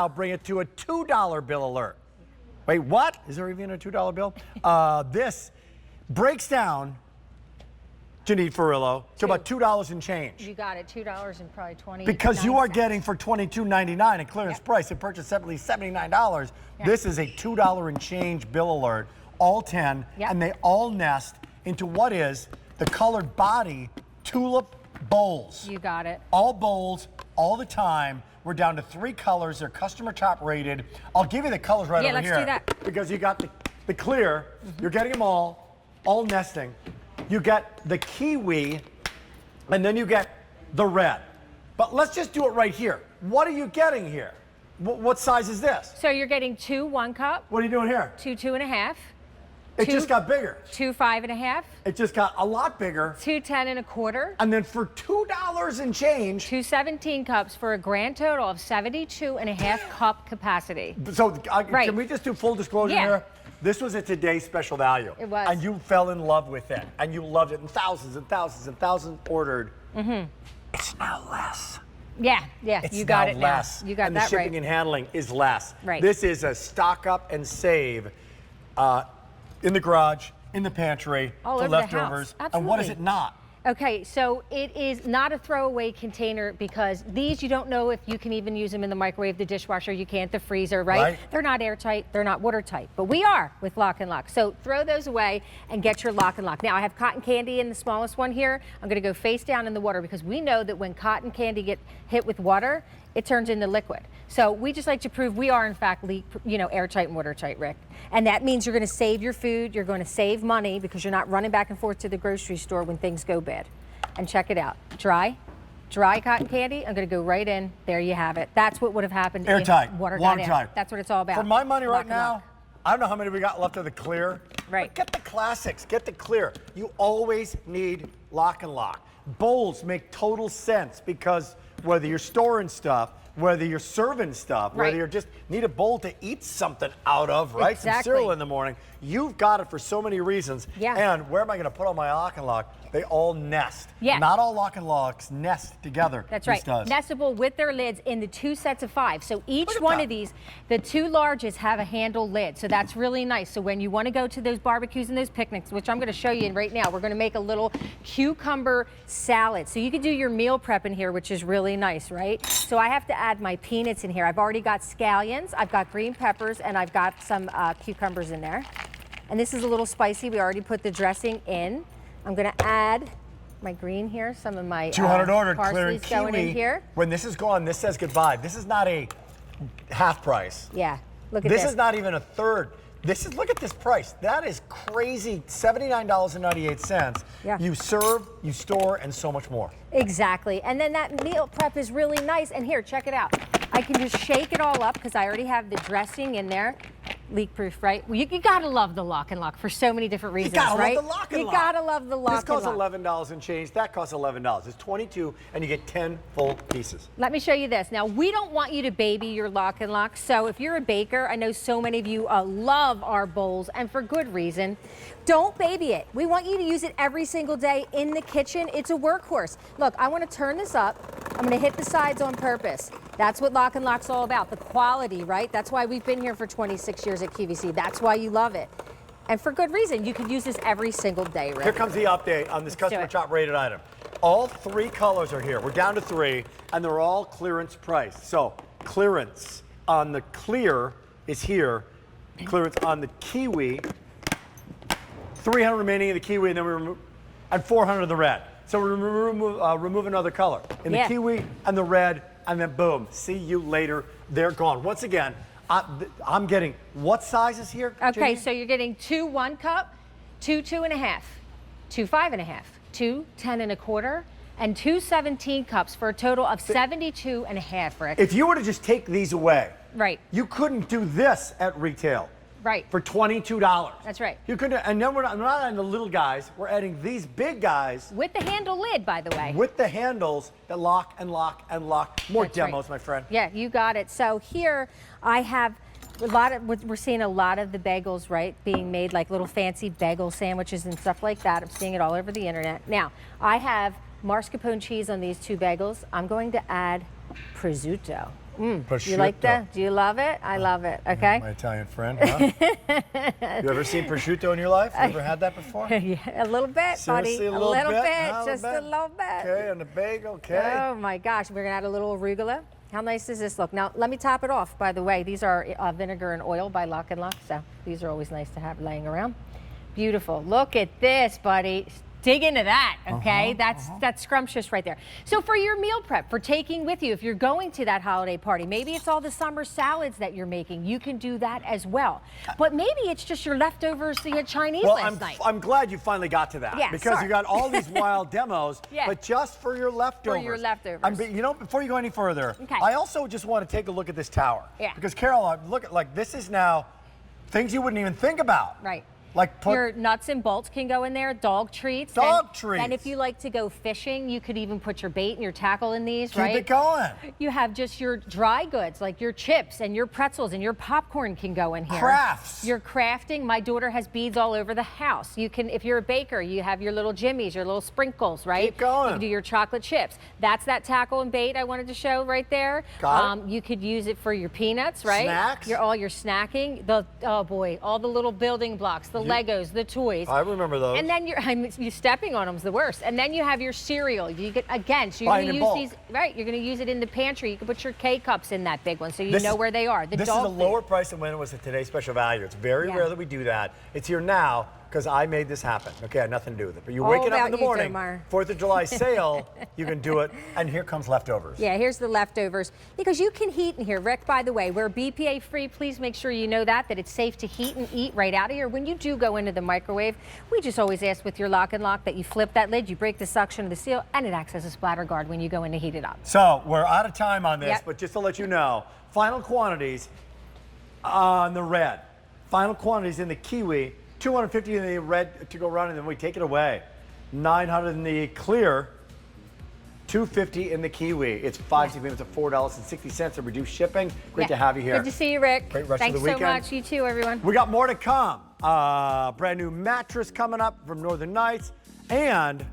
I'll bring it to a $2 bill alert. Wait, what? Is there even a $2 bill? This breaks down, Janine Ferrillo, to about $2 and change. You got it, $2 and probably 20. Because you are getting for $22.99 at clearance price and purchase separately $79. This is a $2 and change bill alert, all 10, and they all nest into what is the colored body Tulip bowls. You got it. All bowls, all the time. We're down to 3 colors. They're customer top rated. I'll give you the colors right over here. Yeah, let's do that. Because you got the clear, you're getting them all nesting. You get the kiwi, and then you get the red. But let's just do it right here. What are you getting here? What size is this? So you're getting 2 1 cup. What are you doing here? 2 2.5. It just got bigger. 2 5.5. It just got a lot bigger. 2 10.25. And then for $2 and change. 2 17 cups for a grand total of 72.5 cup capacity. So can we just do full disclosure here? This was a today's special value. It was. And you fell in love with it. And you loved it. And thousands and thousands and thousands ordered. It's now less. Yeah, It's you got now it less. now. You got and that the shipping right. and handling is less. Right. This is a stock up and save in the garage, in the pantry, All for over the leftovers. house. And what is Absolutely. it not? Okay, so it is not a throwaway container because these you don't know if you can even use them in the microwave, the dishwasher, you can't, the freezer, right? They're not airtight, they're not watertight, but we are with LocknLock. So throw those away and get your LocknLock. Now I have cotton candy in the smallest one here. I'm gonna go face down in the water because we know that when cotton candy get hit with water, it turns into liquid. So we just like to prove we are in fact airtight and watertight, Rick. And that means you're gonna save your food, you're gonna save money because you're not running back and forth to the grocery store when things go bad. And check it out, dry cotton candy, I'm gonna go right in, there you have it. That's what would have happened Airtight, if water got in. watertight. That's what it's all about. For my money right LocknLock. now, I don't know how many we got left of the clear. Right. But get the classics, get the clear. You always need LocknLock. Bowls make total sense because whether you're storing stuff, whether you're serving stuff, whether you're just need a bowl to eat something out of, right? Exactly. Some cereal in the morning. You've got it for so many reasons. Yeah. And where am I going to put on my LocknLock? They all nest. Yeah. Not all LocknLocks nest together. That's right. Does. Nestable with their lids in the 2 sets of 5. So each Look at one that. of these, the 2 largest have a handle lid. So that's really nice. So when you want to go to those barbecues and those picnics, which I'm going to show you right now, we're going to make a little cucumber salad. So you can do your meal prep in here, which is really nice, right? So I have to add my peanuts in here. I've already got scallions, I've got green peppers, and I've got some cucumbers in there. And this is a little spicy. We already put the dressing in. I'm going to add my green here, some of my 200 ordered, clearing parsley's going kiwi. in here. When this is gone, this says goodbye. This is not a half price. Yeah, look at this. This is not even a third. This is, look at this price. That is crazy, $79.98. Yeah. You serve, you store, and so much more. Exactly. And then that meal prep is really nice. And here, check it out. I can just shake it all up because I already have the dressing in there. Leak proof, right? Well, you gotta love the LocknLock for so many different reasons, right? You gotta love the LocknLock. You gotta love the LocknLock. This costs $11 and change. That costs $11. It's $22, and you get 10 full pieces. Let me show you this. Now, we don't want you to baby your LocknLock. So if you're a baker, I know so many of you love our bowls, and for good reason. Don't baby it. We want you to use it every single day in the kitchen. It's a workhorse. Look, I want to turn this up. I'm going to hit the sides on purpose. That's what LocknLock's all about, the quality, right? That's why we've been here for 26 years at QVC. That's why you love it. And for good reason. You can use this every single day, Rick. Here comes the update on this customer top rated item. All 3 colors are here. We're down to 3, and they're all clearance price. So clearance on the clear is here. Clearance on the kiwi. 300 remaining in the kiwi, and then we remove, and 400 of the red. So we remove another color in the kiwi and the red, and then boom, see you later. They're gone. Once again, I'm getting what sizes here? Okay, Janine? so you're getting 2 1 cup, 2 2.5, 2 5.5, 2 10.25, and 2 17 cups for a total of 72.5, Rick. If you were to just take these away, Right. you couldn't do this at retail. Right. For $22. That's right. You couldn't, and then we're not adding the little guys. We're adding these big guys With the handle lid, by the way. with the handles that lock and lock and lock. More That's right. demos, my friend. Yeah, you got it. So here I have a lot of, we're seeing a lot of the bagels, right, being made like little fancy bagel sandwiches and stuff like that. I'm seeing it all over the internet. Now, I have mascarpone cheese on these 2 bagels. I'm going to add prosciutto. You like that? Do you love it? I love it. Okay. My Italian friend, huh? You ever seen prosciutto in your life? You ever had that before? Yeah, a little bit, Seriously, buddy. a little bit? Just a little bit. Okay, and the bagel, okay. Oh my gosh, we're gonna add a little arugula. How nice does this look? Now, let me top it off, by the way. These are vinegar and oil by LocknLock, so these are always nice to have laying around. Beautiful. Look at this, buddy. Dig into that, okay? That's scrumptious right there. So for your meal prep, for taking with you, if you're going to that holiday party, maybe it's all the summer salads that you're making, you can do that as well. But maybe it's just your leftovers so you had Chinese last night. I'm glad you finally got to that. Yeah, because you got all these wild demos, but just for your leftovers. For your leftovers. You know, before you go any further, I also just want to take a look at this tower. Yeah. Because Carol, look at, like, this is now things you wouldn't even think about. Right. Like your nuts and bolts can go in there, dog treats. Treats. And if you like to go fishing, you could even put your bait and your tackle in these, right? Keep it going. You have just your dry goods, like your chips and your pretzels and your popcorn can go in here. Crafts. You're crafting. My daughter has beads all over the house. You can, if you're a baker, you have your little jimmies, your little sprinkles, right? Keep going. You can do your chocolate chips. That's that tackle and bait I wanted to show right there. Got it. You could use it for your peanuts, right? Snacks. All your snacking. Oh boy, all the little building blocks, the Legos, the toys. I remember those. And then you stepping on them is the worst. And then you have your cereal. You get again. So you're going to use these, right? You're going to use it in the pantry. You can put your K-cups in that big one, so you know where they are. This is a lower price than when it was at today's special value. It's very rare that we do that. It's here now because I made this happen. Okay, I had nothing to do with it. But you're waking up in the morning, 4th of July sale, you can do it, and here comes leftovers. Yeah, here's the leftovers. Because you can heat in here. Rick, by the way, we're BPA free. Please make sure you know that it's safe to heat and eat right out of here. When you do go into the microwave, we just always ask with your LocknLock that you flip that lid, you break the suction of the seal, and it acts as a splatter guard when you go in to heat it up. So we're out of time on this, but just to let you know, final quantities on the red, final quantities in the kiwi, 250 in the red to go around, and then we take it away. 900 in the clear, 250 in the kiwi. It's 5 payments of $4.60 of reduced shipping. Great to have you here. Good to see you, Rick. Great rest Thanks of the weekend. so much. You too, everyone. We got more to come. Brand new mattress coming up from Northern Nights, and